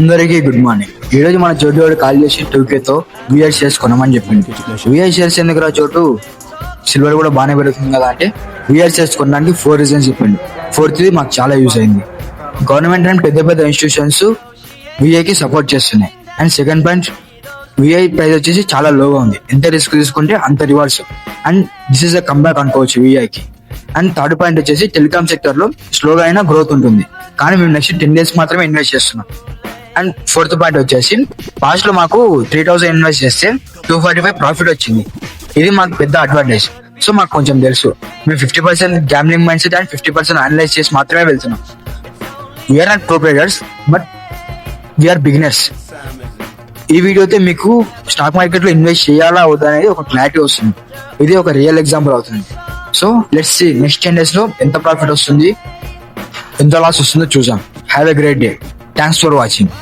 అందరికీ good morning. ఈ రోజు మన చోటు వాడు కాల్ చేసి 2Kతో VR షేర్స్ కొనమని చెప్పింది. VR షేర్స్ ఎందుకు చోటు, సిల్వర్ కూడా బాగానే పెరుగుతుంది కదా అంటే VR షేర్స్ కొనడానికి 4 రీజన్స్ చెప్పింది. ఫోర్త్ది మాకు చాలా యూజ్ అయింది. గవర్నమెంట్ అండ్ పెద్ద పెద్ద ఇన్స్టిట్యూషన్స్ VIకి సపోర్ట్ చేస్తున్నాయి. And second point, VI price వచ్చేసి చాలా లోగా ఉంది. ఎంత రిస్క్ తీసుకుంటే అంత rewards, and this is a comeback అనుకోవచ్చు VIకి. అండ్ థర్డ్ పాయింట్ వచ్చేసి టెలికామ్ సెక్టర్ లో స్లోగా అయినా గ్రోత్ ఉంటుంది, కానీ మేము నెక్స్ట్ 10 days మాత్రమే ఇన్వెస్ట్ చేస్తున్నాం. అండ్ ఫోర్త్ పాయింట్ వచ్చేసి పాస్ట్ లో మాకు 3,000 ఇన్వెస్ట్ చేస్తే 245 ప్రాఫిట్ వచ్చింది. ఇది మాకు పెద్ద అడ్వాంటేజ్. సో మాకు కొంచెం తెలుసు. మేము 50% gambling mind set and 50% analyse చేసి మాత్రమే వెళ్తున్నాం. We are not pro traders, but we are beginners. ఈ వీడియోతో మీకు స్టాక్ మార్కెట్ లో ఇన్వెస్ట్ చేయాలా అవుతా అనేది ఒక క్లారిటీ వస్తుంది. ఇది ఒక రియల్ ఎగ్జాంపుల్ అవుతుంది. So let's see next 10 days లో ఎంత ప్రాఫిట్ వస్తుంది, ఎంత లాస్ వస్తుందో చూసాం. Have a great day. Thanks for watching.